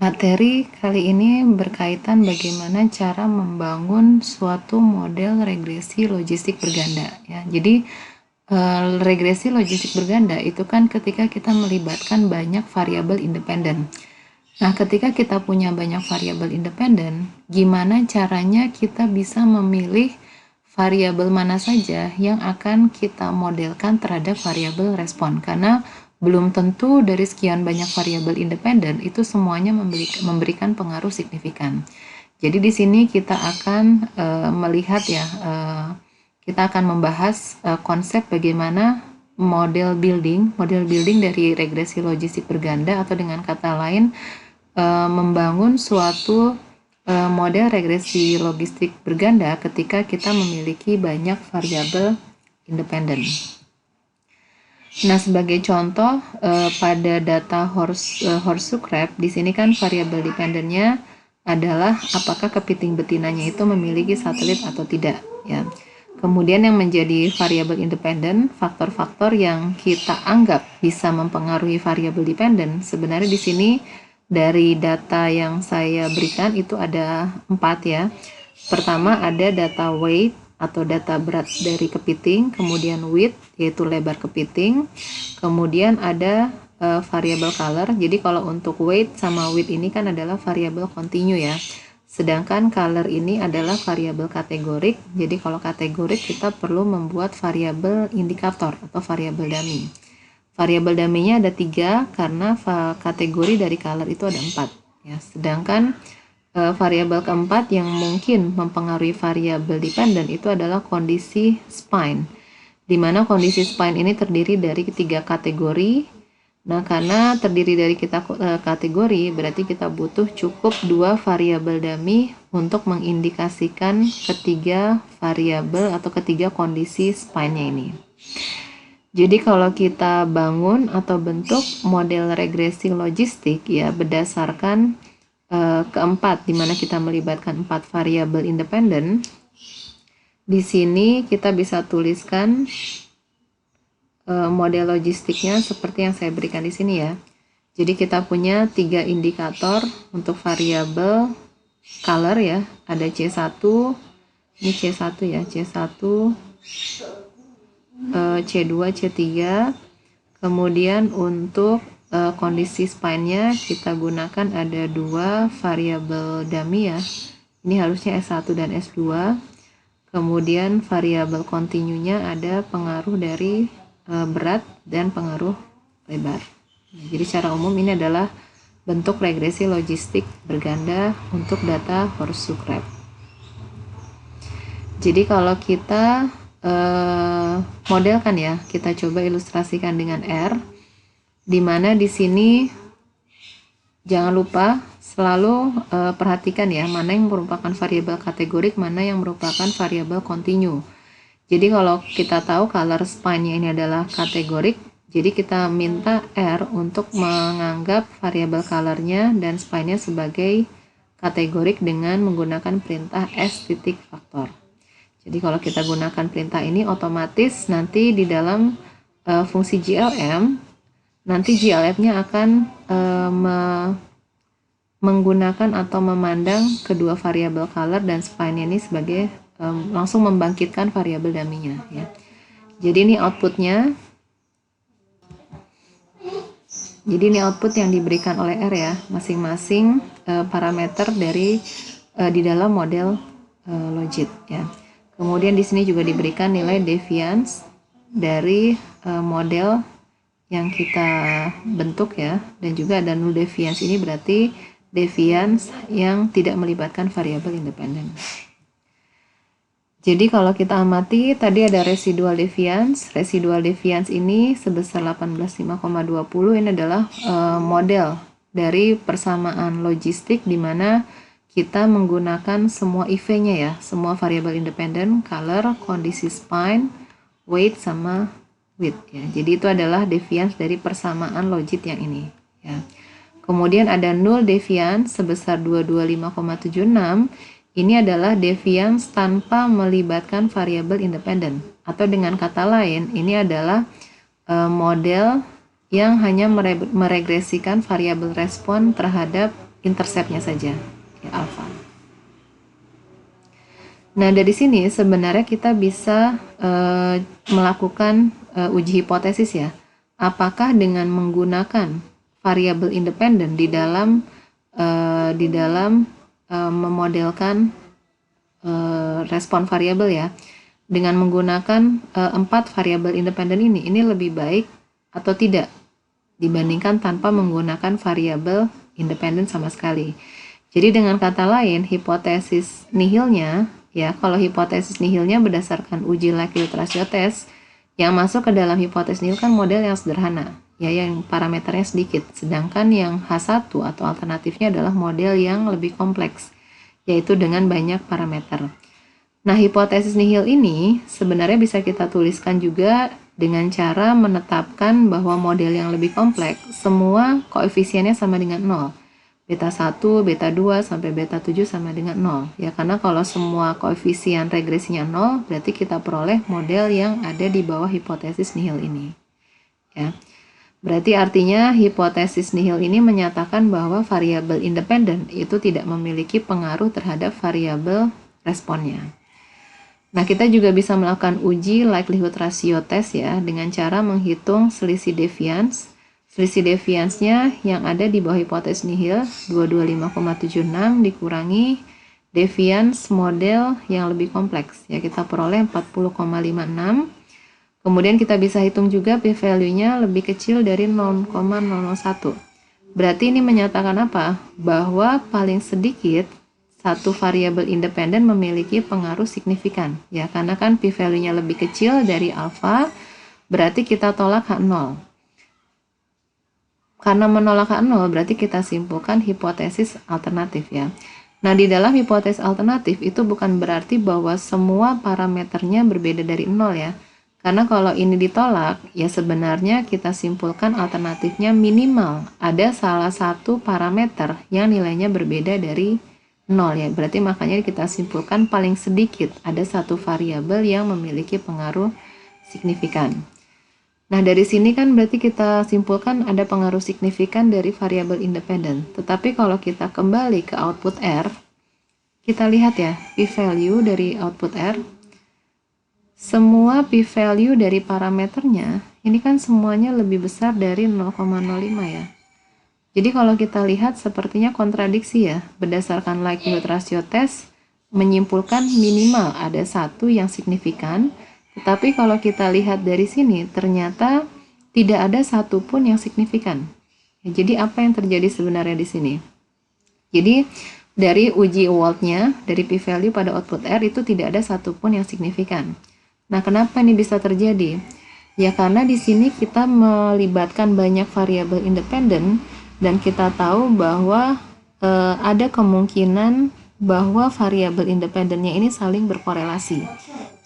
Materi kali ini berkaitan bagaimana cara membangun suatu model regresi logistik berganda ya. Jadi regresi logistik berganda itu kan ketika kita melibatkan banyak variabel independen. Nah, ketika kita punya banyak variabel independen, gimana caranya kita bisa memilih variabel mana saja yang akan kita modelkan terhadap variabel respon? Karena belum tentu dari sekian banyak variabel independen itu semuanya memberikan pengaruh signifikan. Jadi di sini kita akan melihat ya, kita akan membahas konsep bagaimana model building dari regresi logistik berganda, atau dengan kata lain membangun suatu model regresi logistik berganda ketika kita memiliki banyak variabel independen. Nah, sebagai contoh pada data horseshoe crab, di sini kan variabel dependennya adalah apakah kepiting betinanya itu memiliki satelit atau tidak ya. Kemudian yang menjadi variabel independen, faktor-faktor yang kita anggap bisa mempengaruhi variabel dependen, sebenarnya di sini dari data yang saya berikan itu ada 4 ya. Pertama ada data weight atau data berat dari kepiting, kemudian width yaitu lebar kepiting, kemudian ada variabel color. Jadi kalau untuk weight sama width ini kan adalah variabel kontinu ya. Sedangkan color ini adalah variabel kategorik. Jadi kalau kategorik kita perlu membuat variabel indikator atau variabel dummy. Variabel dummy-nya ada 3 karena kategori dari color itu ada 4 ya. Sedangkan variabel keempat yang mungkin mempengaruhi variabel dependen itu adalah kondisi spine, di mana kondisi spine ini terdiri dari 3 kategori. Nah, karena terdiri dari kategori, berarti kita butuh cukup 2 variabel dummy untuk mengindikasikan ketiga variabel atau ketiga kondisi spine-nya ini. Jadi kalau kita bangun atau bentuk model regresi logistik ya berdasarkan keempat, di mana kita melibatkan 4 variabel independen. Di sini kita bisa tuliskan model logistiknya seperti yang saya berikan di sini ya. Jadi kita punya 3 indikator untuk variabel color ya. Ada C1, ini C1 ya, C1, C2, C3. Kemudian untuk kondisi spine-nya kita gunakan ada 2 variabel dummy ya. Ini harusnya S1 dan S2. Kemudian variabel kontinunya ada pengaruh dari berat dan pengaruh lebar. Jadi secara umum ini adalah bentuk regresi logistik berganda untuk data horseshoe crab. Jadi kalau kita modelkan ya, kita coba ilustrasikan dengan R, di mana di sini jangan lupa selalu perhatikan ya, mana yang merupakan variabel kategorik, mana yang merupakan variabel kontinu. Jadi kalau kita tahu color spine-nya ini adalah kategorik, jadi kita minta R untuk menganggap variabel color-nya dan spine-nya sebagai kategorik dengan menggunakan perintah s.factor. Jadi kalau kita gunakan perintah ini, otomatis nanti di dalam fungsi GLM, nanti GLF-nya akan menggunakan atau memandang kedua variabel color dan spine ini sebagai langsung membangkitkan variabel dummy-nya ya. Jadi ini outputnya. Jadi ini output yang diberikan oleh R ya, masing-masing parameter dari di dalam model logit ya. Kemudian di sini juga diberikan nilai deviance dari model yang kita bentuk ya, dan juga ada null deviance. Ini berarti deviance yang tidak melibatkan variabel independen. Jadi kalau kita amati tadi ada residual deviance. Residual deviance ini sebesar 18,5,20. Ini adalah model dari persamaan logistik di mana kita menggunakan semua IV-nya ya, semua variabel independen, color, kondisi spine, weight sama width ya. Jadi itu adalah deviance dari persamaan logit yang ini ya. Kemudian ada null deviance sebesar 225,76. Ini adalah deviance tanpa melibatkan variabel independen, atau dengan kata lain ini adalah model yang hanya meregresikan variabel respon terhadap interceptnya saja, ya alfa. Nah, dari sini sebenarnya kita bisa melakukan uji hipotesis ya. Apakah dengan menggunakan variabel independen di dalam memodelkan respon variabel ya, dengan menggunakan 4 variabel independen ini lebih baik atau tidak dibandingkan tanpa menggunakan variabel independen sama sekali. Jadi dengan kata lain, hipotesis nihilnya, ya kalau hipotesis nihilnya berdasarkan uji likelihood ratio test, yang masuk ke dalam hipotesis nihil kan model yang sederhana, ya yang parameternya sedikit. Sedangkan yang H1 atau alternatifnya adalah model yang lebih kompleks, yaitu dengan banyak parameter. Nah, hipotesis nihil ini sebenarnya bisa kita tuliskan juga dengan cara menetapkan bahwa model yang lebih kompleks, semua koefisiennya sama dengan 0. Beta 1, beta 2, sampai beta 7 sama dengan 0. Ya, karena kalau semua koefisien regresinya 0, berarti kita peroleh model yang ada di bawah hipotesis nihil ini. Ya. Berarti artinya hipotesis nihil ini menyatakan bahwa variabel independen itu tidak memiliki pengaruh terhadap variabel responnya. Nah, kita juga bisa melakukan uji likelihood ratio test ya dengan cara menghitung selisih deviance. Selisih deviance-nya yang ada di bawah hipotesis nihil 225,76 dikurangi deviance model yang lebih kompleks. Ya, kita peroleh 40,56. Kemudian kita bisa hitung juga p-value-nya lebih kecil dari 0,001. Berarti ini menyatakan apa? Bahwa paling sedikit satu variabel independen memiliki pengaruh signifikan. Ya, karena kan p-value-nya lebih kecil dari alfa, berarti kita tolak H0. Karena menolak H0 berarti kita simpulkan hipotesis alternatif ya. Nah, di dalam hipotesis alternatif itu bukan berarti bahwa semua parameternya berbeda dari 0 ya. Karena kalau ini ditolak, ya sebenarnya kita simpulkan alternatifnya minimal ada salah satu parameter yang nilainya berbeda dari 0 ya. Berarti makanya kita simpulkan paling sedikit ada satu variabel yang memiliki pengaruh signifikan. Nah, dari sini kan berarti kita simpulkan ada pengaruh signifikan dari variabel independen. Tetapi kalau kita kembali ke output R, kita lihat ya, p-value dari output R, semua p-value dari parameternya, ini kan semuanya lebih besar dari 0,05 ya. Jadi kalau kita lihat sepertinya kontradiksi ya, berdasarkan likelihood ratio test, menyimpulkan minimal ada satu yang signifikan, tetapi kalau kita lihat dari sini, ternyata tidak ada satupun yang signifikan. Ya, jadi apa yang terjadi sebenarnya di sini? Jadi dari uji Wald-nya, dari p-value pada output R itu tidak ada satupun yang signifikan. Nah, kenapa ini bisa terjadi? Ya karena di sini kita melibatkan banyak variabel independen dan kita tahu bahwa ada kemungkinan bahwa variabel independennya ini saling berkorelasi.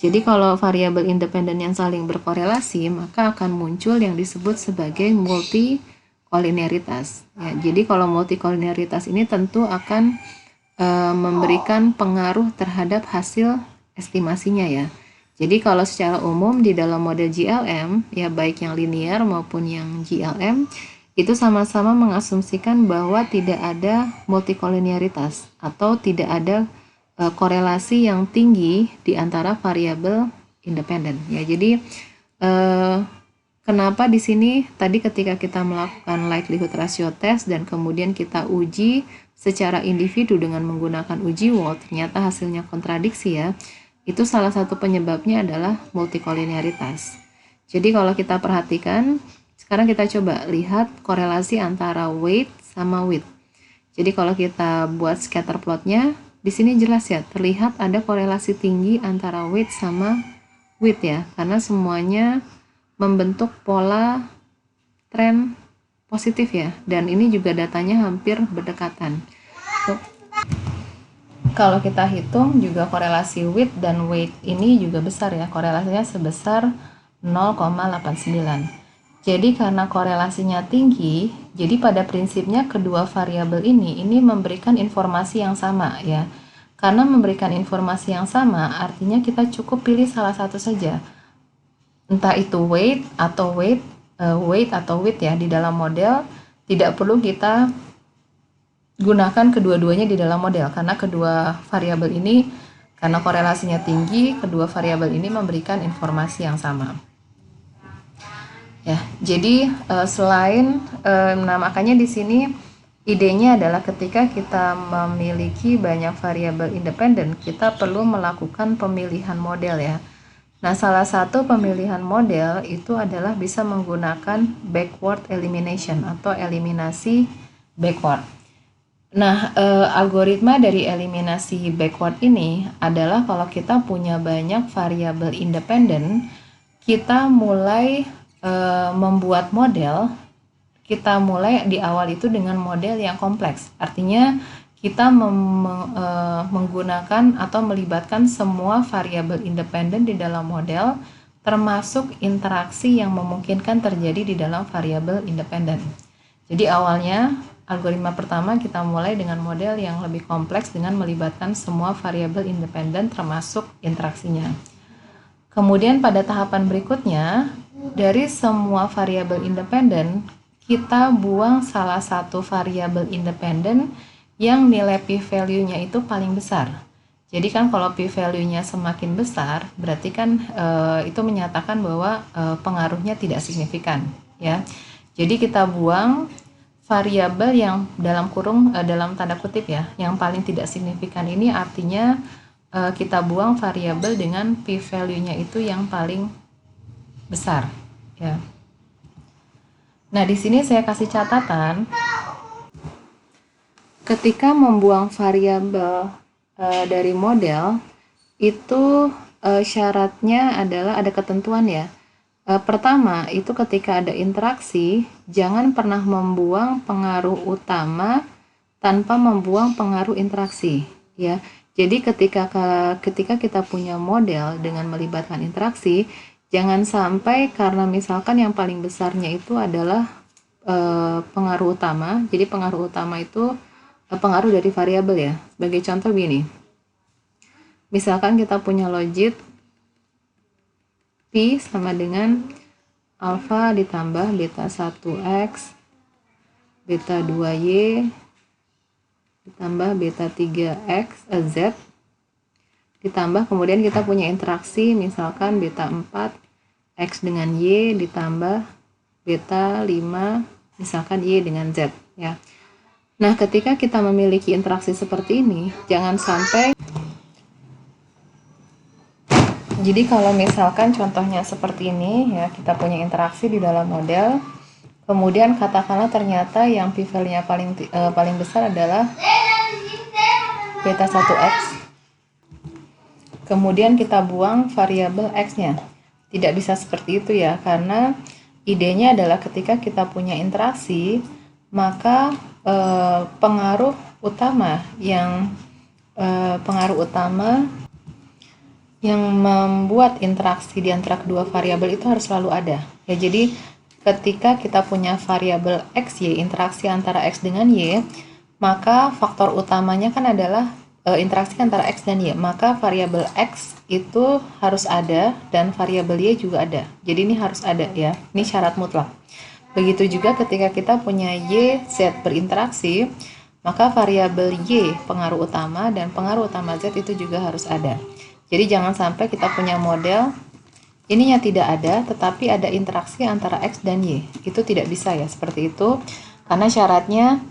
Jadi kalau variabel independen yang saling berkorelasi, maka akan muncul yang disebut sebagai multikolinearitas. Ya, jadi kalau multikolinearitas ini tentu akan memberikan pengaruh terhadap hasil estimasinya ya. Jadi kalau secara umum di dalam model GLM, ya baik yang linear maupun yang GLM, itu sama-sama mengasumsikan bahwa tidak ada multikolinearitas atau tidak ada korelasi yang tinggi di antara variabel independen ya. Jadi kenapa di sini tadi ketika kita melakukan likelihood ratio test dan kemudian kita uji secara individu dengan menggunakan uji Wald, ternyata hasilnya kontradiksi ya. Itu salah satu penyebabnya adalah multikolinearitas. Jadi kalau kita perhatikan, sekarang kita coba lihat korelasi antara weight sama width. Jadi kalau kita buat scatter plotnya, di sini jelas ya, terlihat ada korelasi tinggi antara weight sama width ya, karena semuanya membentuk pola tren positif ya, dan ini juga datanya hampir berdekatan. Tuh. Kalau kita hitung juga korelasi width dan weight ini juga besar ya, korelasinya sebesar 0,89. Jadi karena korelasinya tinggi, jadi pada prinsipnya kedua variabel ini memberikan informasi yang sama ya. Karena memberikan informasi yang sama, artinya kita cukup pilih salah satu saja. Entah itu weight atau width ya di dalam model, tidak perlu kita gunakan kedua-duanya di dalam model, karena kedua variabel ini, karena korelasinya tinggi, kedua variabel ini memberikan informasi yang sama. Ya, jadi selain nah makanya di sini idenya adalah ketika kita memiliki banyak variabel independen, kita perlu melakukan pemilihan model ya. Nah, salah satu pemilihan model itu adalah bisa menggunakan backward elimination atau eliminasi backward. Nah, algoritma dari eliminasi backward ini adalah kalau kita punya banyak variabel independen, kita mulai membuat model, kita mulai di awal itu dengan model yang kompleks. Artinya kita menggunakan atau melibatkan semua variabel independen di dalam model, termasuk interaksi yang memungkinkan terjadi di dalam variabel independen. Jadi awalnya algoritma pertama kita mulai dengan model yang lebih kompleks dengan melibatkan semua variabel independen termasuk interaksinya. Kemudian pada tahapan berikutnya, dari semua variabel independen, kita buang salah satu variabel independen yang nilai p-value-nya itu paling besar. Jadi kan kalau p-value-nya semakin besar, berarti kan itu menyatakan bahwa pengaruhnya tidak signifikan, ya. Jadi kita buang variabel yang dalam kurung dalam tanda kutip ya, yang paling tidak signifikan ini artinya kita buang variabel dengan p-value-nya itu yang paling besar, ya. Nah, di sini saya kasih catatan. Ketika membuang variabel dari model, itu syaratnya adalah ada ketentuan ya. Pertama, itu ketika ada interaksi, jangan pernah membuang pengaruh utama tanpa membuang pengaruh interaksi, ya. Jadi ketika kita punya model dengan melibatkan interaksi, jangan sampai karena misalkan yang paling besarnya itu adalah pengaruh utama. Jadi pengaruh utama itu pengaruh dari variabel ya. Sebagai contoh gini. Misalkan kita punya logit P sama dengan alpha ditambah beta 1x, beta 2y, ditambah beta 3x, z, ditambah kemudian kita punya interaksi misalkan beta 4, x dengan y, ditambah beta 5, misalkan y dengan z, ya. Nah, ketika kita memiliki interaksi seperti ini, jangan sampai. Jadi kalau misalkan contohnya seperti ini ya, kita punya interaksi di dalam model, kemudian katakanlah ternyata yang p-value-nya paling besar adalah beta 1x. Kemudian kita buang variabel x-nya. Tidak bisa seperti itu ya, karena idenya adalah ketika kita punya interaksi, maka pengaruh utama yang membuat interaksi di antara kedua variabel itu harus selalu ada. Ya, jadi ketika kita punya variabel x, y, interaksi antara x dengan y, maka faktor utamanya kan adalah interaksi antara x dan y. Maka variabel x itu harus ada dan variabel y juga ada. Jadi ini harus ada ya. Ini syarat mutlak. Begitu juga ketika kita punya y, z berinteraksi, maka variabel y pengaruh utama dan pengaruh utama z itu juga harus ada. Jadi jangan sampai kita punya model ininya tidak ada, tetapi ada interaksi antara x dan y. Itu tidak bisa ya, seperti itu. Karena syaratnya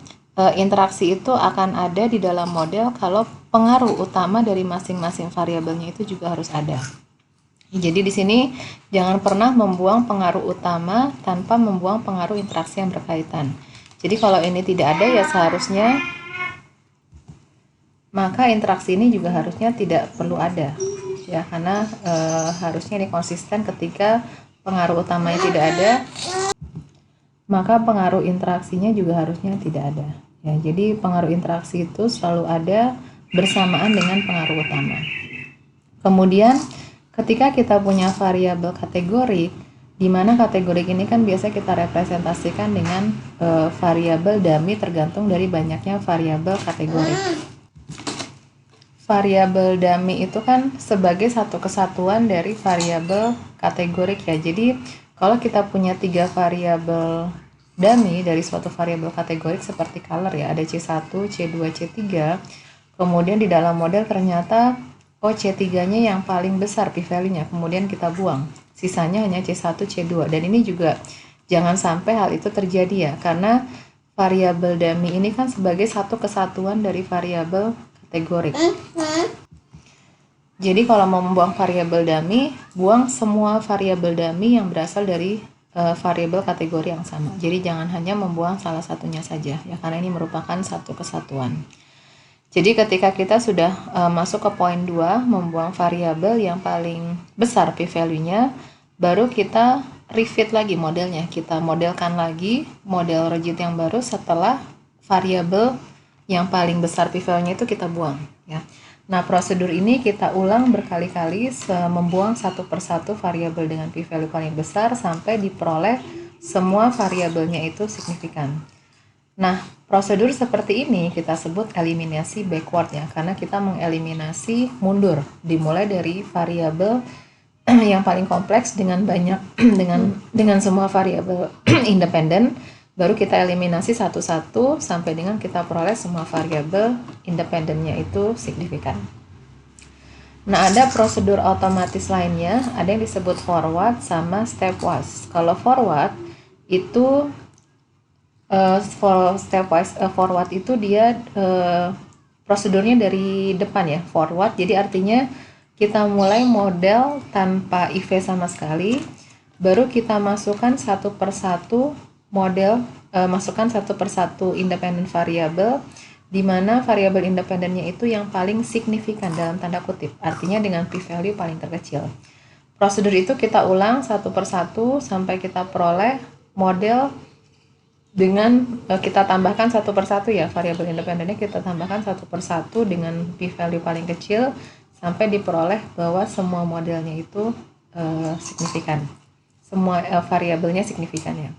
interaksi itu akan ada di dalam model kalau pengaruh utama dari masing-masing variabelnya itu juga harus ada. Jadi di sini jangan pernah membuang pengaruh utama tanpa membuang pengaruh interaksi yang berkaitan. Jadi kalau ini tidak ada ya seharusnya maka interaksi ini juga harusnya tidak perlu ada ya, karena harusnya ini konsisten. Ketika pengaruh utamanya tidak ada, maka pengaruh interaksinya juga harusnya tidak ada ya. Jadi pengaruh interaksi itu selalu ada bersamaan dengan pengaruh utama. Kemudian ketika kita punya variabel kategorik, di mana kategorik ini kan biasa kita representasikan dengan variabel dummy tergantung dari banyaknya variabel kategorik. Variabel dummy itu kan sebagai satu kesatuan dari variabel kategorik ya. Jadi kalau kita punya 3 variabel dummy dari suatu variabel kategorik seperti color ya, ada C1, C2, C3. Kemudian di dalam model ternyata C3-nya yang paling besar p-value-nya, kemudian kita buang. Sisanya hanya C1, C2. Dan ini juga jangan sampai hal itu terjadi ya, karena variabel dummy ini kan sebagai satu kesatuan dari variabel kategorik. Jadi kalau mau membuang variabel dummy, buang semua variabel dummy yang berasal dari variabel kategori yang sama. Jadi jangan hanya membuang salah satunya saja ya, karena ini merupakan satu kesatuan. Jadi ketika kita sudah masuk ke poin 2, membuang variabel yang paling besar p-value-nya, baru kita refit lagi modelnya. Kita modelkan lagi model rigid yang baru setelah variabel yang paling besar p-value-nya itu kita buang ya. Nah, prosedur ini kita ulang berkali-kali, membuang satu persatu variabel dengan p-value paling besar sampai diperoleh semua variabelnya itu signifikan. Nah, prosedur seperti ini kita sebut eliminasi backward ya, karena kita mengeliminasi mundur, dimulai dari variabel yang paling kompleks dengan banyak dengan semua variabel independen, baru kita eliminasi satu-satu sampai dengan kita peroleh semua variabel independennya itu signifikan. Nah, ada prosedur otomatis lainnya, ada yang disebut forward sama stepwise. Kalau forward itu stepwise forward itu dia prosedurnya dari depan ya, forward. Jadi artinya kita mulai model tanpa IV sama sekali, baru kita masukkan satu persatu model, masukkan satu persatu independent variable, di mana variabel independennya itu yang paling signifikan dalam tanda kutip, artinya dengan p-value paling terkecil. Prosedur itu kita ulang satu persatu sampai kita peroleh model dengan kita tambahkan satu persatu ya, variabel independennya kita tambahkan satu persatu dengan p-value paling kecil sampai diperoleh bahwa semua modelnya itu signifikan, semua variabelnya signifikan ya.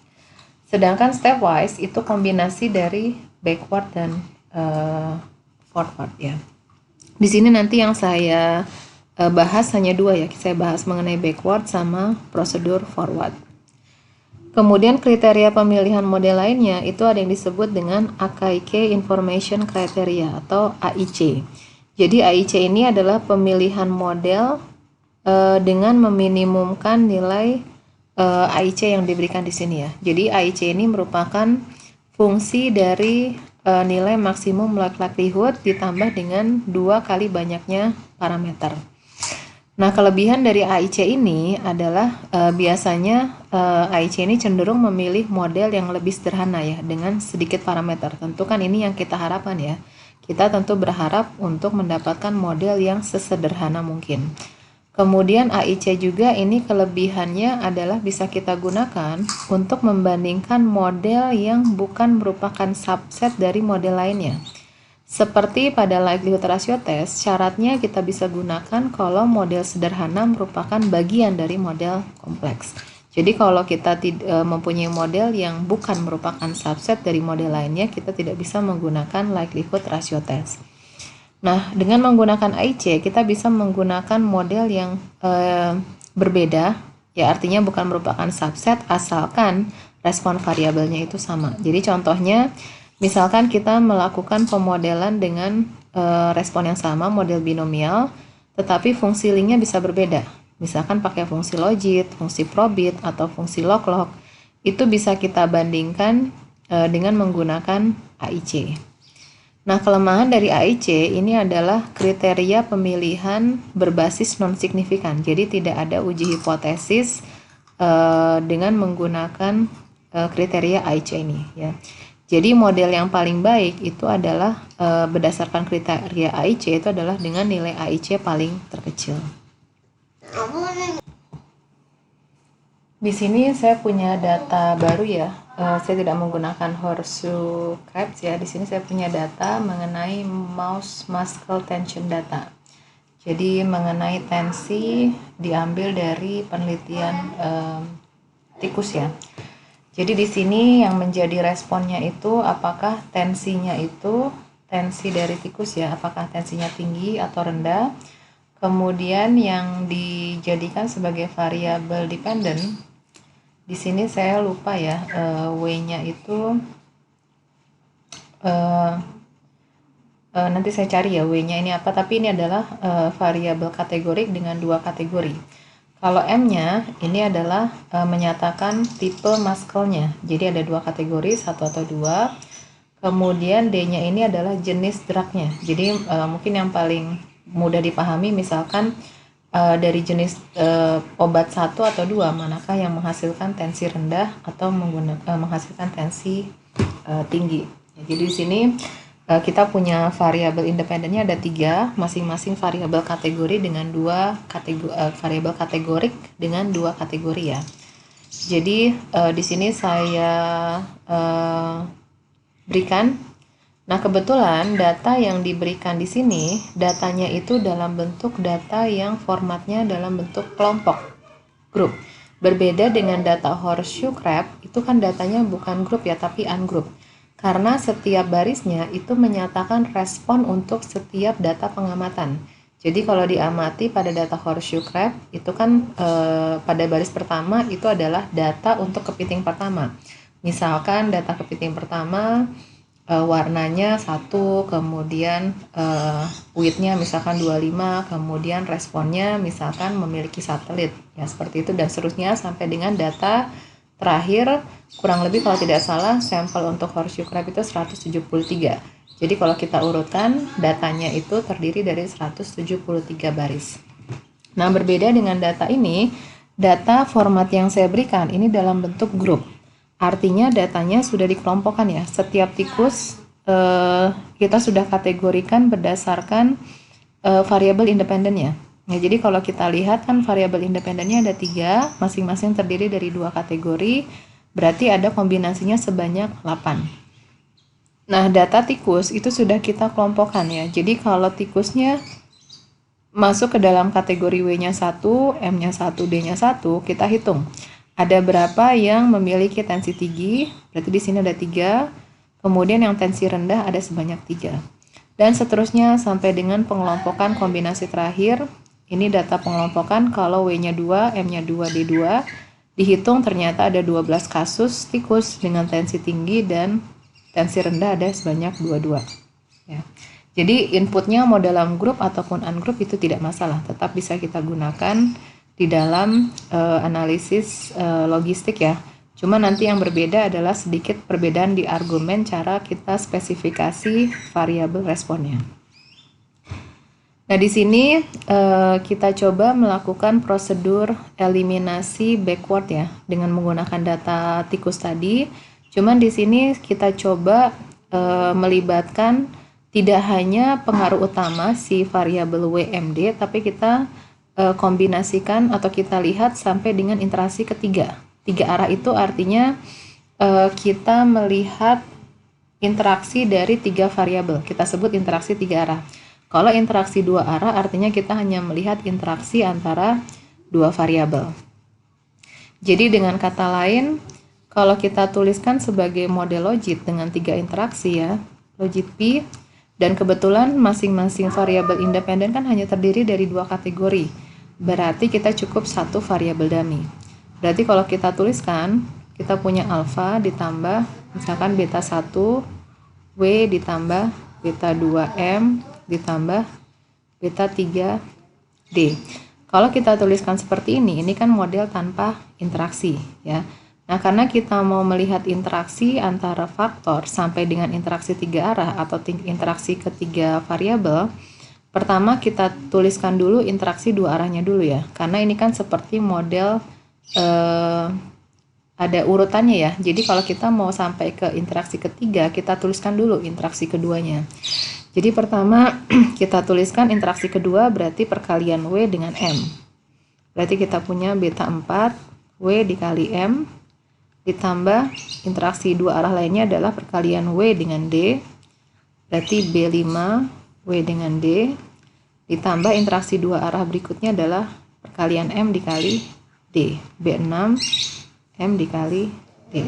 Sedangkan stepwise itu kombinasi dari backward dan forward ya. Di sini nanti yang saya bahas hanya dua ya, saya bahas mengenai backward sama prosedur forward. Kemudian kriteria pemilihan model lainnya itu ada yang disebut dengan AKIK Information Criteria atau AIC. Jadi AIC ini adalah pemilihan model dengan meminimumkan nilai AIC yang diberikan di sini ya. Jadi AIC ini merupakan fungsi dari nilai maksimum likelihood ditambah dengan 2 kali banyaknya parameter. Nah, kelebihan dari AIC ini adalah biasanya AIC ini cenderung memilih model yang lebih sederhana ya, dengan sedikit parameter. Tentu kan ini yang kita harapkan ya. Kita tentu berharap untuk mendapatkan model yang sesederhana mungkin. Kemudian AIC juga ini kelebihannya adalah bisa kita gunakan untuk membandingkan model yang bukan merupakan subset dari model lainnya. Seperti pada likelihood ratio test, syaratnya kita bisa gunakan kalau model sederhana merupakan bagian dari model kompleks. Jadi kalau kita mempunyai model yang bukan merupakan subset dari model lainnya, kita tidak bisa menggunakan likelihood ratio test. Nah, dengan menggunakan AIC, kita bisa menggunakan model yang berbeda, ya artinya bukan merupakan subset asalkan respon variabelnya itu sama. Jadi contohnya, misalkan kita melakukan pemodelan dengan respon yang sama, model binomial, tetapi fungsi linknya bisa berbeda. Misalkan pakai fungsi logit, fungsi probit, atau fungsi log-log, itu bisa kita bandingkan dengan menggunakan AIC. Nah, kelemahan dari AIC ini adalah kriteria pemilihan berbasis non-signifikan. Jadi tidak ada uji hipotesis dengan menggunakan kriteria AIC ini ya. Jadi model yang paling baik itu adalah berdasarkan kriteria AIC itu adalah dengan nilai AIC paling terkecil. Di sini saya punya data baru ya. Saya tidak menggunakan Horseshoe Crabs ya. Di sini saya punya data mengenai mouse muscle tension data. Jadi mengenai tensi diambil dari penelitian tikus ya. Jadi di sini yang menjadi responnya itu apakah tensinya itu tensi dari tikus ya, apakah tensinya tinggi atau rendah. Kemudian yang dijadikan sebagai variabel dependent Di sini saya lupa ya, W-nya itu eh, nanti saya cari ya W-nya ini apa, tapi ini adalah variabel kategorik dengan dua kategori. Kalau M-nya ini adalah menyatakan tipe maskelnya. Jadi ada dua kategori, satu atau dua. Kemudian D-nya ini adalah jenis drugnya. Jadi mungkin yang paling mudah dipahami misalkan dari jenis obat satu atau dua, manakah yang menghasilkan tensi rendah atau menghasilkan tensi tinggi. Jadi di sini kita punya variabel independennya ada tiga, masing-masing variabel kategori dengan dua variabel kategorik dengan dua kategori ya. Jadi di sini saya berikan. Nah, kebetulan data yang diberikan di sini, datanya itu dalam bentuk data yang formatnya dalam bentuk kelompok, grup. Berbeda dengan data horseshoe crab, itu kan datanya bukan grup ya, tapi ungroup. Karena setiap barisnya itu menyatakan respon untuk setiap data pengamatan. Jadi kalau diamati pada data horseshoe crab, itu kan pada baris pertama itu adalah data untuk kepiting pertama. Misalkan data kepiting pertama warnanya 1, kemudian width-nya misalkan 25, kemudian responnya misalkan memiliki satelit ya, seperti itu dan seterusnya sampai dengan data terakhir, kurang lebih kalau tidak salah sampel untuk horseshoe crab itu 173. Jadi kalau kita urutkan datanya itu terdiri dari 173 baris. Nah, berbeda dengan data ini, data format yang saya berikan ini dalam bentuk grup. Artinya datanya sudah dikelompokkan ya. Setiap tikus kita sudah kategorikan berdasarkan variabel independennya. Ya, jadi kalau kita lihat kan variabel independennya ada 3, masing-masing terdiri dari 2 kategori, berarti ada kombinasinya sebanyak 8. Nah, data tikus itu sudah kita kelompokkan ya. Jadi kalau tikusnya masuk ke dalam kategori W-nya 1, M-nya 1, D-nya 1, kita hitung. Ada berapa yang memiliki tensi tinggi, berarti di sini ada 3. Kemudian yang tensi rendah ada sebanyak 3. Dan seterusnya sampai dengan pengelompokan kombinasi terakhir. Ini data pengelompokan kalau W-nya 2, M-nya 2, D2. Dihitung ternyata ada 12 kasus tikus dengan tensi tinggi dan tensi rendah ada sebanyak 22. Ya. Jadi inputnya mau dalam grup ataupun ungroup itu tidak masalah, tetap bisa kita gunakan di dalam analisis logistik ya. Cuma nanti yang berbeda adalah sedikit perbedaan di argumen cara kita spesifikasi variabel responnya. Nah, di sini kita coba melakukan prosedur eliminasi backward ya dengan menggunakan data tikus tadi. Cuman di sini kita coba melibatkan tidak hanya pengaruh utama si variabel WMD, tapi kita kombinasikan atau kita lihat sampai dengan interaksi ketiga. 3 arah itu artinya kita melihat interaksi dari 3 variabel. Kita sebut interaksi 3 arah. Kalau interaksi 2 arah artinya kita hanya melihat interaksi antara 2 variabel. Jadi dengan kata lain, kalau kita tuliskan sebagai model logit dengan 3 interaksi ya, logit P, dan kebetulan masing-masing variabel independen kan hanya terdiri dari 2 kategori. Berarti kita cukup 1 variabel dummy. Berarti kalau kita tuliskan, kita punya alfa ditambah misalkan beta 1, W ditambah beta 2M ditambah beta 3D. Kalau kita tuliskan seperti ini kan model tanpa interaksi ya. Nah, karena kita mau melihat interaksi antara faktor sampai dengan interaksi 3 arah atau interaksi ketiga variabel, pertama kita tuliskan dulu interaksi 2 arahnya dulu ya. Karena ini kan seperti model ada urutannya ya. Jadi kalau kita mau sampai ke interaksi ketiga, kita tuliskan dulu interaksi keduanya. Jadi pertama kita tuliskan interaksi kedua berarti perkalian W dengan M. Berarti kita punya beta 4, W dikali M, ditambah interaksi 2 arah lainnya adalah perkalian W dengan D, berarti B5 W dengan D, ditambah interaksi 2 arah berikutnya adalah perkalian M dikali D, B6 M dikali D.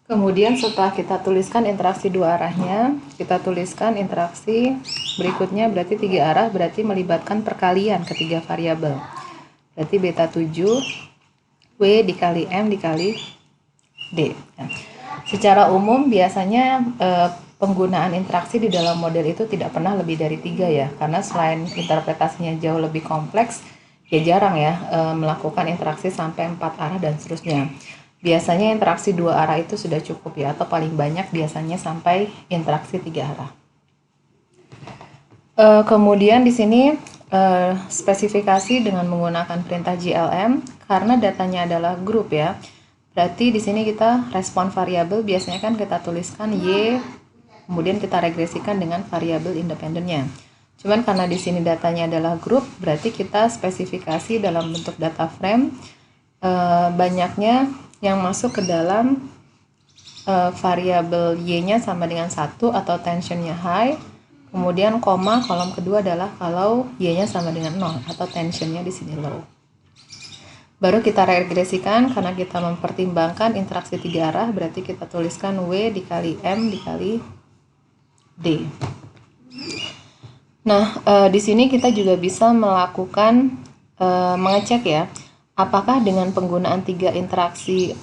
Kemudian setelah kita tuliskan interaksi 2 arahnya, kita tuliskan interaksi berikutnya berarti 3 arah, berarti melibatkan perkalian ketiga variabel. Berarti beta 7 W dikali M dikali D. Ya. Secara umum biasanya penggunaan interaksi di dalam model itu tidak pernah lebih dari 3 ya, karena selain interpretasinya jauh lebih kompleks, ya jarang ya melakukan interaksi sampai 4 arah dan seterusnya. Biasanya interaksi 2 arah itu sudah cukup ya, atau paling banyak biasanya sampai interaksi 3 arah. Kemudian di sini spesifikasi dengan menggunakan perintah GLM karena datanya adalah grup ya. Berarti di sini kita respon variabel biasanya kan kita tuliskan Y, kemudian kita regresikan dengan variabel independennya. Cuman karena di sini datanya adalah grup, berarti kita spesifikasi dalam bentuk data frame banyaknya yang masuk ke dalam variabel Y-nya sama dengan 1 atau tensionnya high. Kemudian koma kolom kedua adalah kalau Y-nya sama dengan 0 atau tensionnya di sini low. Baru kita regresikan karena kita mempertimbangkan interaksi 3 arah, berarti kita tuliskan W dikali M dikali D. Nah, di sini kita juga bisa melakukan mengecek ya, apakah dengan penggunaan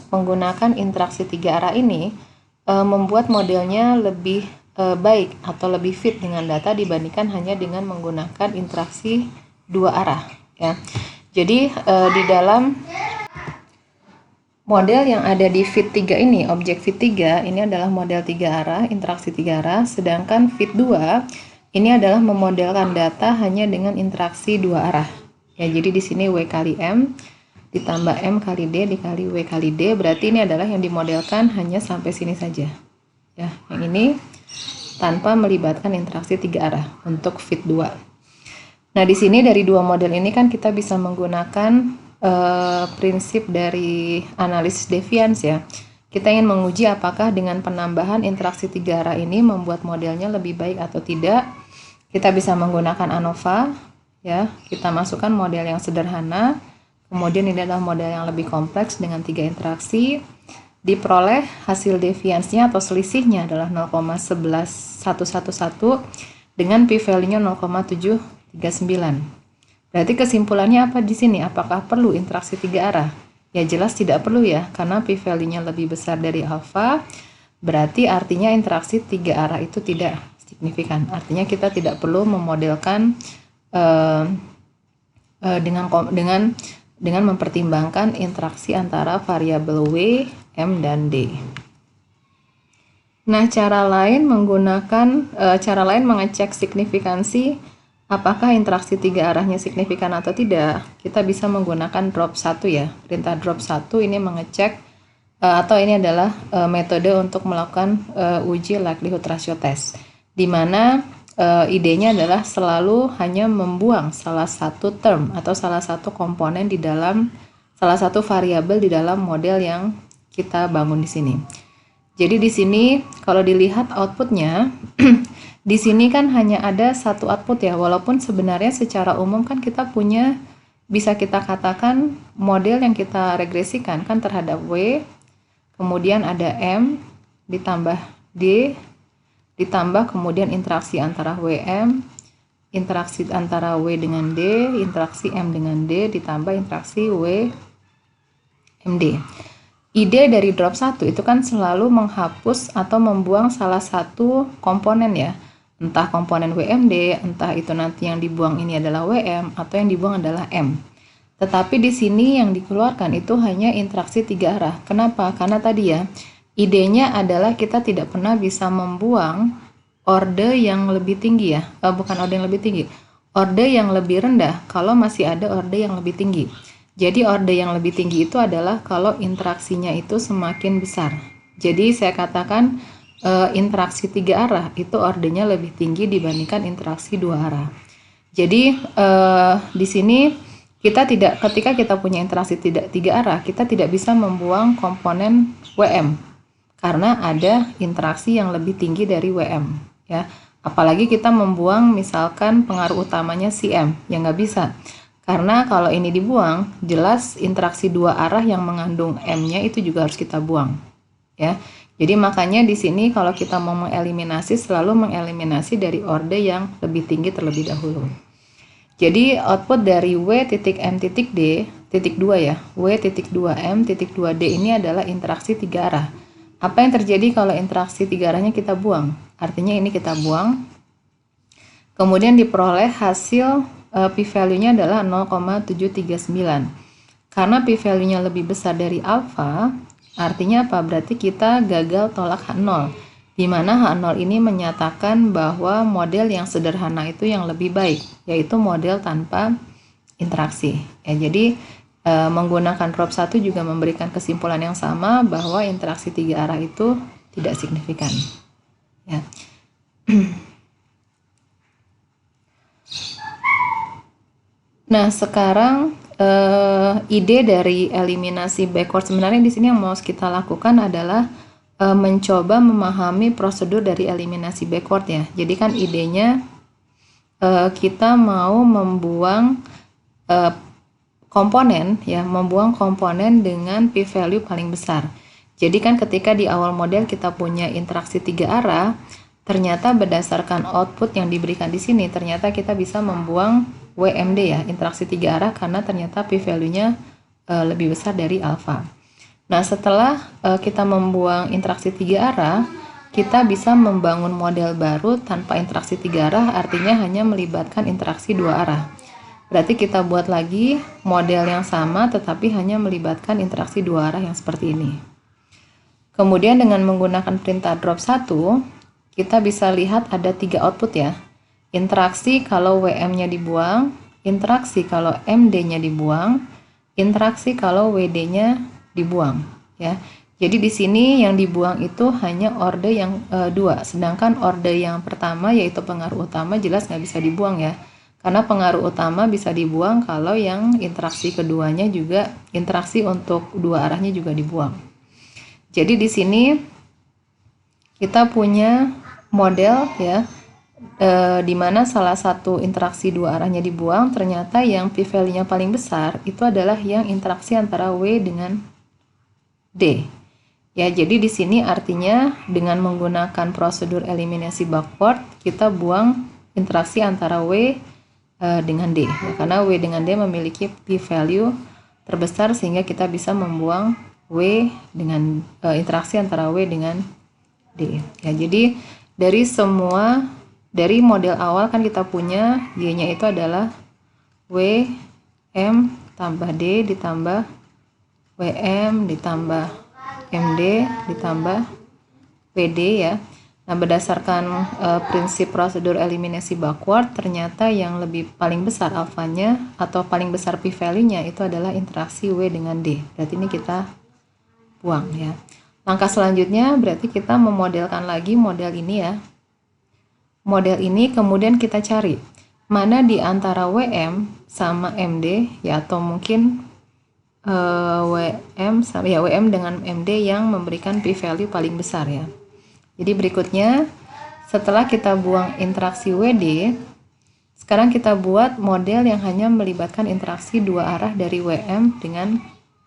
menggunakan interaksi 3 arah ini membuat modelnya lebih baik atau lebih fit dengan data dibandingkan hanya dengan menggunakan interaksi 2 arah ya. Jadi di dalam model yang ada di fit 3 ini, objek fit 3 ini adalah model 3 arah, interaksi 3 arah, sedangkan fit 2 ini adalah memodelkan data hanya dengan interaksi 2 arah. Ya, jadi di sini W kali M ditambah M kali D dikali W kali D, berarti ini adalah yang dimodelkan hanya sampai sini saja. Ya, yang ini tanpa melibatkan interaksi 3 arah untuk fit 2. Nah, di sini dari 2 model ini kan kita bisa menggunakan prinsip dari analisis deviance ya. Kita ingin menguji apakah dengan penambahan interaksi 3 arah ini membuat modelnya lebih baik atau tidak. Kita bisa menggunakan ANOVA ya. Kita masukkan model yang sederhana. Kemudian ini adalah model yang lebih kompleks dengan 3 interaksi. Diperoleh hasil deviance-nya atau selisihnya adalah 0,11111 dengan p-value-nya 0,739. Berarti kesimpulannya apa di sini? Apakah perlu interaksi 3 arah? Ya jelas tidak perlu ya, karena p-value-nya lebih besar dari alfa. Berarti artinya interaksi 3 arah itu tidak signifikan. Artinya kita tidak perlu memodelkan dengan mempertimbangkan interaksi antara variabel W, M, dan D. Nah, cara lain mengecek signifikansi apakah interaksi 3 arahnya signifikan atau tidak, kita bisa menggunakan drop 1 ya. Perintah drop 1 ini mengecek atau ini adalah metode untuk melakukan uji likelihood ratio test, di mana idenya adalah selalu hanya membuang salah satu term atau salah satu komponen di dalam salah satu variabel di dalam model yang kita bangun di sini. Jadi di sini kalau dilihat outputnya, di sini kan hanya ada satu output ya, walaupun sebenarnya secara umum kan kita punya, bisa kita katakan model yang kita regresikan kan terhadap W, kemudian ada M, ditambah D, ditambah kemudian interaksi antara WM, interaksi antara W dengan D, interaksi M dengan D, ditambah interaksi W, MD. Ide dari drop 1 itu kan selalu menghapus atau membuang salah satu komponen ya. Entah komponen WMD, entah itu nanti yang dibuang ini adalah WM atau yang dibuang adalah M. Tetapi di sini yang dikeluarkan itu hanya interaksi 3 arah. Kenapa? Karena tadi ya, idenya adalah kita tidak pernah bisa membuang orde yang lebih tinggi ya. Bukan orde yang lebih tinggi, orde yang lebih rendah kalau masih ada orde yang lebih tinggi. Jadi orde yang lebih tinggi itu adalah kalau interaksinya itu semakin besar. Jadi saya katakan interaksi 3 arah itu ordenya lebih tinggi dibandingkan interaksi 2 arah. Jadi di sini kita tidak, ketika kita punya interaksi 3 arah, kita tidak bisa membuang komponen WM karena ada interaksi yang lebih tinggi dari WM ya. Apalagi kita membuang misalkan pengaruh utamanya CM, ya nggak bisa. Karena kalau ini dibuang, jelas interaksi 2 arah yang mengandung M-nya itu juga harus kita buang. Ya. Jadi makanya di sini kalau kita mau mengeliminasi, selalu mengeliminasi dari orde yang lebih tinggi terlebih dahulu. Jadi output dari W titik M titik D titik 2 ya, W titik 2 M titik 2 D ini adalah interaksi 3 arah. Apa yang terjadi kalau interaksi 3 arahnya kita buang? Artinya ini kita buang, kemudian diperoleh hasil p-value-nya adalah 0,739. Karena p-value-nya lebih besar dari alfa, artinya apa? Berarti kita gagal tolak H0, di mana H0 ini menyatakan bahwa model yang sederhana itu yang lebih baik, yaitu model tanpa interaksi. Ya, jadi menggunakan prop 1 juga memberikan kesimpulan yang sama bahwa interaksi 3 arah itu tidak signifikan. Ya. Nah, sekarang ide dari eliminasi backward, sebenarnya di sini yang mau kita lakukan adalah mencoba memahami prosedur dari eliminasi backward ya. Jadi kan idenya kita mau membuang komponen ya, membuang komponen dengan p-value paling besar. Jadi kan ketika di awal model kita punya interaksi 3 arah, ternyata berdasarkan output yang diberikan di sini, ternyata kita bisa membuang WMD ya, interaksi 3 arah, karena ternyata p-value-nya lebih besar dari alfa. Nah, setelah kita membuang interaksi 3 arah, kita bisa membangun model baru tanpa interaksi 3 arah, artinya hanya melibatkan interaksi 2 arah. Berarti kita buat lagi model yang sama tetapi hanya melibatkan interaksi 2 arah yang seperti ini. Kemudian dengan menggunakan perintah drop 1, kita bisa lihat ada 3 output ya. Interaksi kalau WM-nya dibuang, interaksi kalau MD-nya dibuang, interaksi kalau WD-nya dibuang ya. Jadi di sini yang dibuang itu hanya orde yang 2, sedangkan orde yang pertama yaitu pengaruh utama jelas nggak bisa dibuang ya. Karena pengaruh utama bisa dibuang kalau yang interaksi keduanya juga, interaksi untuk 2 arahnya juga dibuang. Jadi di sini kita punya model ya, di mana salah satu interaksi 2 arahnya dibuang, ternyata yang p-value-nya paling besar itu adalah yang interaksi antara W dengan D. Ya, jadi di sini artinya dengan menggunakan prosedur eliminasi backward, kita buang interaksi antara W dengan D ya, karena W dengan D memiliki p-value terbesar sehingga kita bisa membuang W dengan interaksi antara W dengan D ya. Jadi dari model awal kan kita punya Y-nya itu adalah W M tambah D ditambah WM ditambah MD ditambah WD ya. Nah, berdasarkan prinsip prosedur eliminasi backward, ternyata yang paling besar alfanya atau paling besar p-value-nya itu adalah interaksi W dengan D. Berarti ini kita buang ya. Langkah selanjutnya berarti kita memodelkan lagi model ini ya. Model ini kemudian kita cari mana di antara WM sama MD ya, atau mungkin WM dengan MD yang memberikan p-value paling besar ya. Jadi berikutnya, setelah kita buang interaksi WD, sekarang kita buat model yang hanya melibatkan interaksi 2 arah dari WM dengan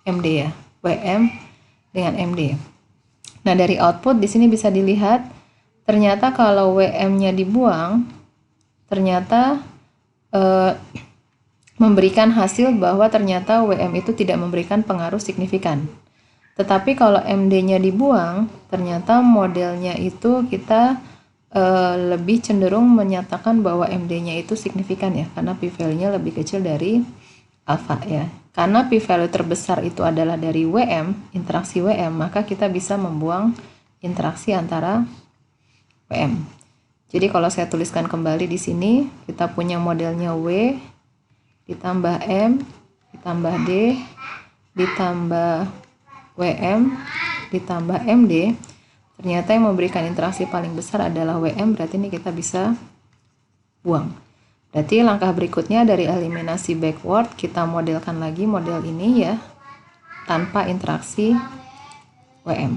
MD ya. WM dengan MD. Nah, dari output di sini bisa dilihat, ternyata kalau WM-nya dibuang, ternyata memberikan hasil bahwa ternyata WM itu tidak memberikan pengaruh signifikan. Tetapi kalau MD-nya dibuang, ternyata modelnya itu kita lebih cenderung menyatakan bahwa MD-nya itu signifikan ya, karena p-value-nya lebih kecil dari alfa ya. Karena p-value terbesar itu adalah dari WM, interaksi WM, maka kita bisa membuang interaksi antara WM. Jadi kalau saya tuliskan kembali di sini, kita punya modelnya W ditambah M ditambah D ditambah WM ditambah MD, ternyata yang memberikan interaksi paling besar adalah WM, berarti ini kita bisa buang. Berarti langkah berikutnya dari eliminasi backward, kita modelkan lagi model ini ya, tanpa interaksi WM.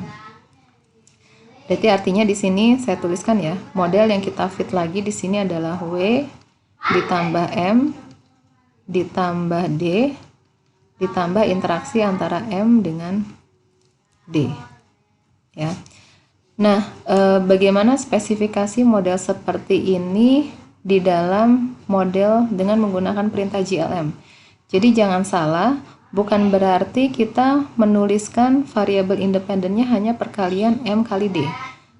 Berarti artinya di sini saya tuliskan ya, model yang kita fit lagi di sini adalah W ditambah M ditambah D ditambah interaksi antara M dengan D ya. Nah, bagaimana spesifikasi model seperti ini di dalam model dengan menggunakan perintah JLM? Jadi jangan salah, bukan berarti kita menuliskan variabel independennya hanya perkalian M kali D.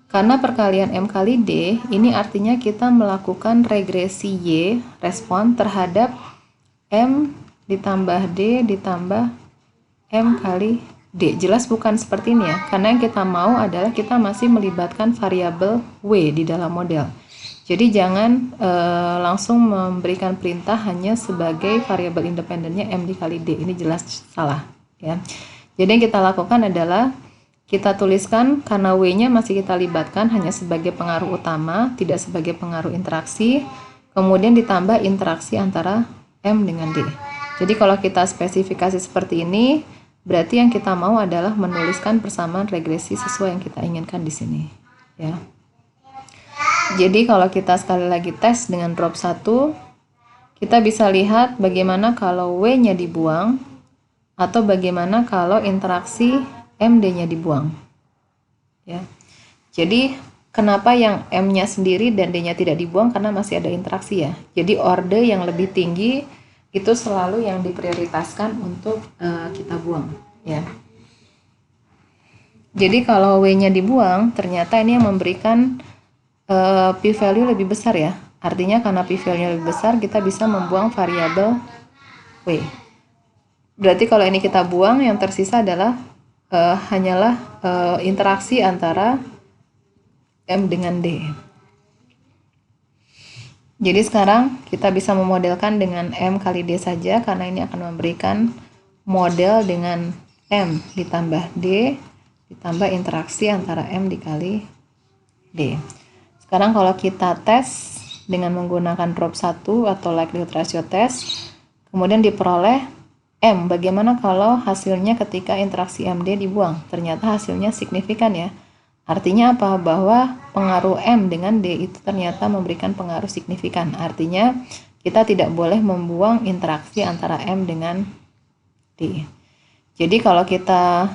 Karena perkalian M kali D, ini artinya kita melakukan regresi Y, respon terhadap M ditambah D ditambah M kali D. Jelas bukan seperti ini ya, karena yang kita mau adalah kita masih melibatkan variabel W di dalam model. Jadi jangan langsung memberikan perintah hanya sebagai variabel independennya M dikali D. Ini jelas salah ya. Jadi yang kita lakukan adalah kita tuliskan karena W-nya masih kita libatkan hanya sebagai pengaruh utama, tidak sebagai pengaruh interaksi. Kemudian ditambah interaksi antara M dengan D. Jadi kalau kita spesifikasi seperti ini, berarti yang kita mau adalah menuliskan persamaan regresi sesuai yang kita inginkan di sini ya. Jadi kalau kita sekali lagi tes dengan drop 1, kita bisa lihat bagaimana kalau W-nya dibuang atau bagaimana kalau interaksi MD-nya dibuang. Ya. Jadi kenapa yang M-nya sendiri dan D-nya tidak dibuang? Karena masih ada interaksi ya. Jadi orde yang lebih tinggi itu selalu yang diprioritaskan untuk kita buang ya. Jadi kalau W-nya dibuang, ternyata ini yang memberikan p-value lebih besar ya. Artinya karena p-value lebih besar, kita bisa membuang variabel W. Berarti kalau ini kita buang, yang tersisa adalah hanyalah interaksi antara M dengan D. Jadi sekarang kita bisa memodelkan dengan M kali D saja, karena ini akan memberikan model dengan M ditambah D ditambah interaksi antara M dikali D. Sekarang kalau kita tes dengan menggunakan drop 1 atau likelihood ratio test, kemudian diperoleh M. Bagaimana kalau hasilnya ketika interaksi MD dibuang? Ternyata hasilnya signifikan ya. Artinya apa? Bahwa pengaruh M dengan D itu ternyata memberikan pengaruh signifikan. Artinya kita tidak boleh membuang interaksi antara M dengan D. Jadi kalau kita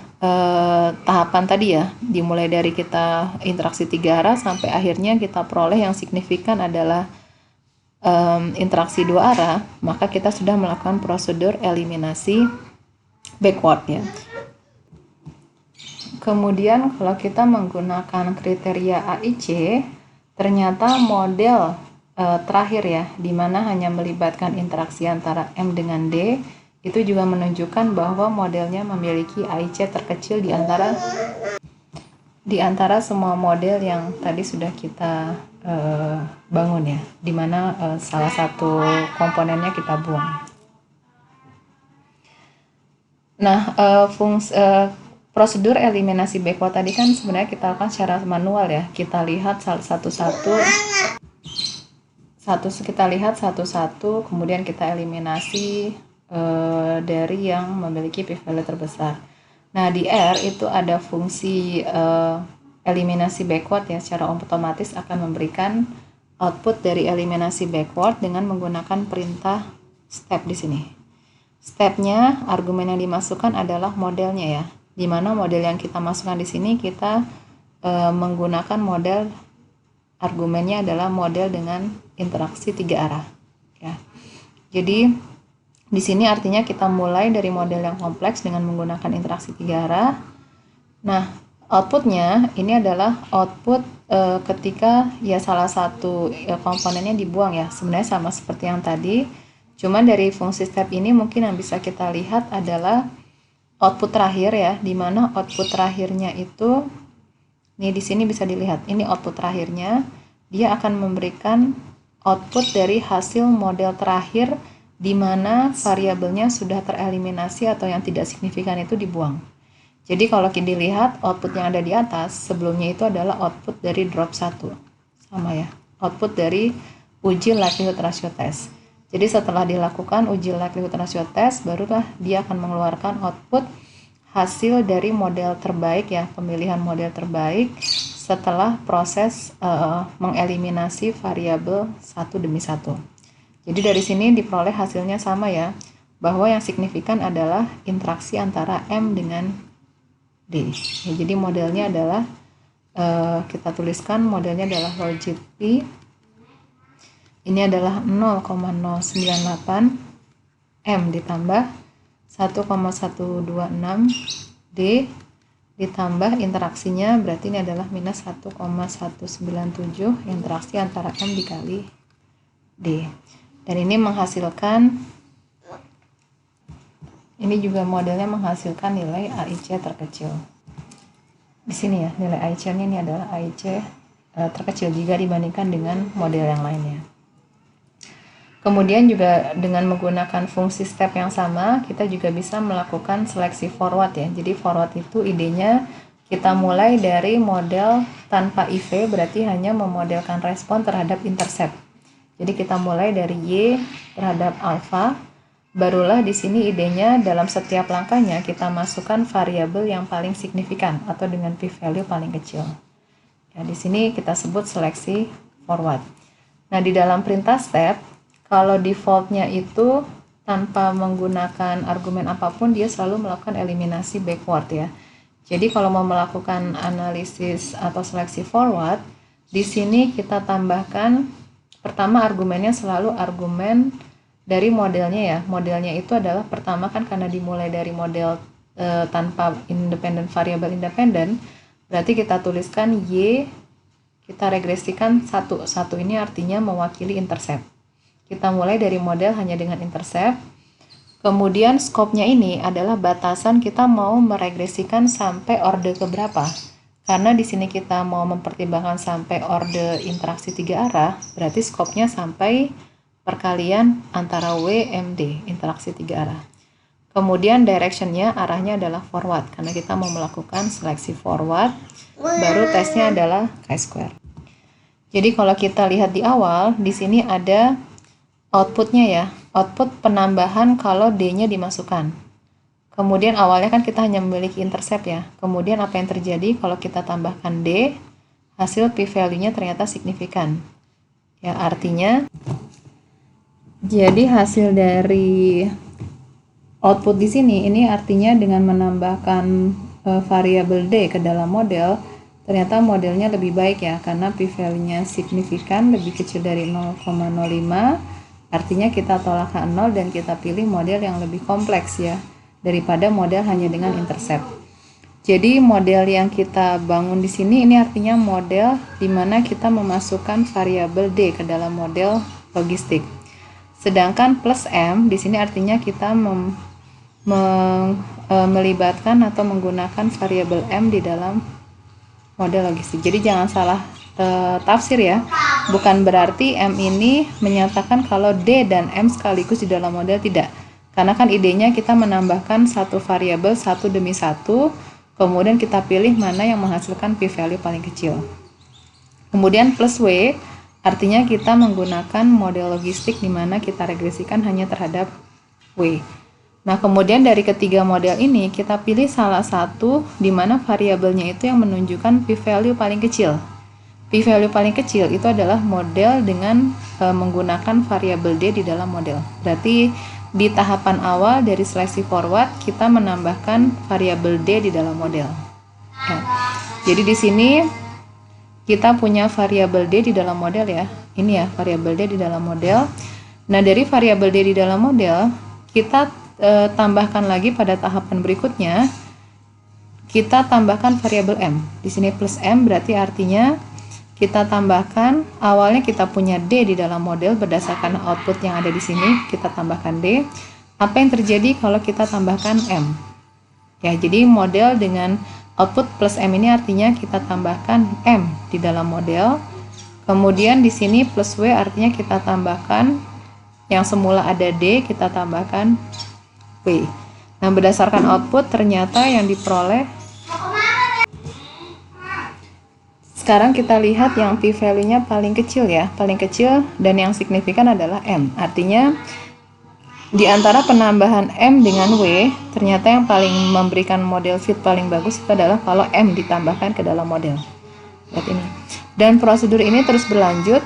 tahapan tadi ya, dimulai dari kita interaksi 3 arah sampai akhirnya kita peroleh yang signifikan adalah interaksi 2 arah, maka kita sudah melakukan prosedur eliminasi backward ya. Kemudian kalau kita menggunakan kriteria AIC, ternyata model terakhir ya, di mana hanya melibatkan interaksi antara M dengan D, itu juga menunjukkan bahwa modelnya memiliki AIC terkecil di antara semua model yang tadi sudah kita bangun ya, dimana salah satu komponennya kita buang. Nah, prosedur eliminasi backward tadi kan sebenarnya kita lakukan secara manual ya. Kita lihat satu-satu, kemudian kita eliminasi dari yang memiliki p-value terbesar. Nah, di R itu ada fungsi eliminasi backward ya, secara otomatis akan memberikan output dari eliminasi backward dengan menggunakan perintah step di sini. Stepnya, argumen yang dimasukkan adalah modelnya ya, di mana model yang kita masukkan di sini kita menggunakan model, argumennya adalah model dengan interaksi 3 arah ya. Jadi di sini artinya kita mulai dari model yang kompleks dengan menggunakan interaksi 3 arah. Nah, outputnya ini adalah output ketika ya salah satu komponennya dibuang ya. Sebenarnya sama seperti yang tadi, cuman dari fungsi step ini mungkin yang bisa kita lihat adalah output terakhir ya, di mana output terakhirnya itu nih di sini bisa dilihat. Ini output terakhirnya, dia akan memberikan output dari hasil model terakhir di mana variabelnya sudah tereliminasi atau yang tidak signifikan itu dibuang. Jadi kalau kita dilihat output yang ada di atas, sebelumnya itu adalah output dari drop 1. Sama ya, output dari uji likelihood ratio test. Jadi setelah dilakukan uji likelihood ratio test, barulah dia akan mengeluarkan output hasil dari model terbaik ya, pemilihan model terbaik setelah proses mengeliminasi variabel satu demi satu. Jadi dari sini diperoleh hasilnya sama ya, bahwa yang signifikan adalah interaksi antara M dengan D. Ya, jadi modelnya adalah kita tuliskan modelnya adalah logit P. Ini adalah 0,098 M ditambah 1,126 D ditambah interaksinya, berarti ini adalah minus 1,197 interaksi antara M dikali D. Dan ini menghasilkan, ini juga modelnya menghasilkan nilai AIC terkecil. Di sini ya, nilai AIC-nya ini adalah AIC terkecil jika dibandingkan dengan model yang lainnya. Kemudian juga dengan menggunakan fungsi step yang sama, kita juga bisa melakukan seleksi forward ya. Jadi forward itu idenya kita mulai dari model tanpa IV, berarti hanya memodelkan respon terhadap intercept. Jadi kita mulai dari Y terhadap alpha, barulah di sini idenya dalam setiap langkahnya kita masukkan variabel yang paling signifikan atau dengan p-value paling kecil. Ya, di sini kita sebut seleksi forward. Nah, di dalam perintah step, kalau defaultnya itu tanpa menggunakan argumen apapun, dia selalu melakukan eliminasi backward ya. Jadi kalau mau melakukan analisis atau seleksi forward, di sini kita tambahkan, pertama argumennya selalu argumen dari modelnya ya. Modelnya itu adalah pertama kan karena dimulai dari model tanpa independent variable independent, berarti kita tuliskan Y, kita regresikan 1. 1 ini artinya mewakili intercept. Kita mulai dari model hanya dengan intercept. Kemudian scope-nya ini adalah batasan kita mau meregresikan sampai orde keberapa. Karena di sini kita mau mempertimbangkan sampai orde interaksi 3 arah, berarti scope-nya sampai perkalian antara W, MD, interaksi 3 arah. Kemudian direction-nya, arahnya adalah forward, karena kita mau melakukan seleksi forward, baru tesnya adalah chi-square. Jadi kalau kita lihat di awal, di sini ada outputnya ya, output penambahan kalau D-nya dimasukkan. Kemudian awalnya kan kita hanya memiliki intercept ya. Kemudian apa yang terjadi kalau kita tambahkan D, hasil p-value-nya ternyata signifikan. Ya, artinya jadi hasil dari output di sini ini artinya dengan menambahkan variabel D ke dalam model, ternyata modelnya lebih baik ya, karena p-value-nya signifikan, lebih kecil dari 0,05. Artinya kita tolak H0 dan kita pilih model yang lebih kompleks ya, daripada model hanya dengan intercept. Jadi model yang kita bangun di sini ini artinya model di mana kita memasukkan variabel D ke dalam model logistik. Sedangkan plus M di sini artinya kita melibatkan atau menggunakan variabel M di dalam model logistik. Jadi jangan salah tafsir ya. Bukan berarti M ini menyatakan kalau D dan M sekaligus di dalam model, tidak. Karena kan idenya kita menambahkan satu variabel satu demi satu, kemudian kita pilih mana yang menghasilkan p-value paling kecil. Kemudian plus W artinya kita menggunakan model logistik di mana kita regresikan hanya terhadap W. Nah, kemudian dari ketiga model ini kita pilih salah satu di mana variabelnya itu yang menunjukkan p-value paling kecil. P-value paling kecil itu adalah model dengan menggunakan variabel D di dalam model. Berarti di tahapan awal dari seleksi forward kita menambahkan variabel D di dalam model. Ya. Jadi di sini kita punya variabel D di dalam model ya. Ini ya variabel D di dalam model. Nah, dari variabel D di dalam model kita tambahkan lagi pada tahapan berikutnya, kita tambahkan variabel M. Di sini plus M berarti artinya kita tambahkan, awalnya kita punya D di dalam model berdasarkan output yang ada di sini, kita tambahkan D. Apa yang terjadi kalau kita tambahkan M? Ya, jadi model dengan output plus M ini artinya kita tambahkan M di dalam model. Kemudian di sini plus W artinya kita tambahkan yang semula ada D, kita tambahkan W. Nah, berdasarkan output ternyata yang diperoleh, sekarang kita lihat yang p-value-nya paling kecil ya, paling kecil dan yang signifikan adalah M. Artinya di antara penambahan M dengan W, ternyata yang paling memberikan model fit paling bagus itu adalah kalau M ditambahkan ke dalam model. Lihat ini. Dan prosedur ini terus berlanjut.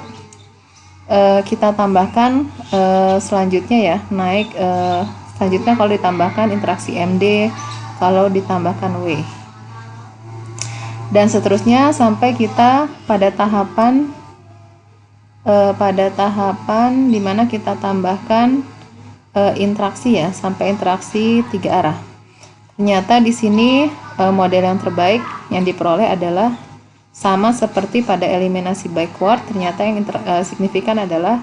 Kita tambahkan selanjutnya ya, naik selanjutnya kalau ditambahkan interaksi MD, kalau ditambahkan W. Dan seterusnya sampai kita pada tahapan dimana kita tambahkan interaksi ya, sampai interaksi 3 arah. Ternyata di sini model yang terbaik yang diperoleh adalah sama seperti pada eliminasi backward. Ternyata yang signifikan adalah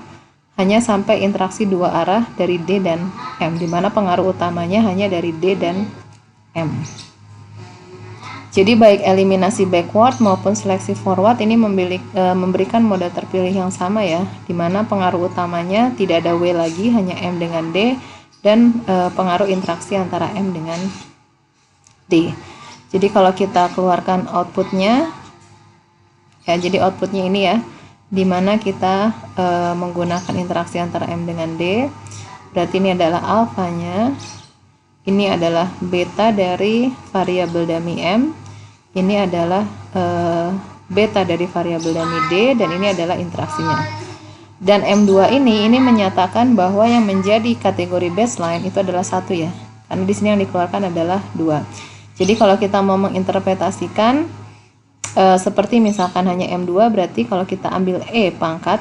hanya sampai interaksi 2 arah dari D dan M, di mana pengaruh utamanya hanya dari D dan M. Jadi baik eliminasi backward maupun seleksi forward ini memberikan model terpilih yang sama ya, di mana pengaruh utamanya tidak ada W lagi, hanya M dengan D, dan pengaruh interaksi antara M dengan D. Jadi kalau kita keluarkan outputnya, ya jadi outputnya ini ya, di mana kita menggunakan interaksi antara M dengan D, berarti ini adalah alfanya, ini adalah beta dari variabel dummy M, ini adalah beta dari variabel dummy D, dan ini adalah interaksinya. Dan M2 ini menyatakan bahwa yang menjadi kategori baseline itu adalah 1 ya, karena di sini yang dikeluarkan adalah 2. Jadi kalau kita mau menginterpretasikan seperti misalkan hanya M2, berarti kalau kita ambil E pangkat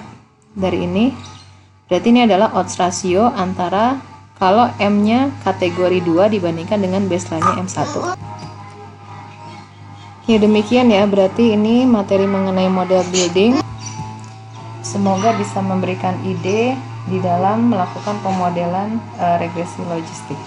dari ini, berarti ini adalah odds ratio antara kalau M-nya kategori 2 dibandingkan dengan baseline-nya M1. Ya demikian ya, berarti ini materi mengenai model building. Semoga bisa memberikan ide di dalam melakukan pemodelan regresi logistik.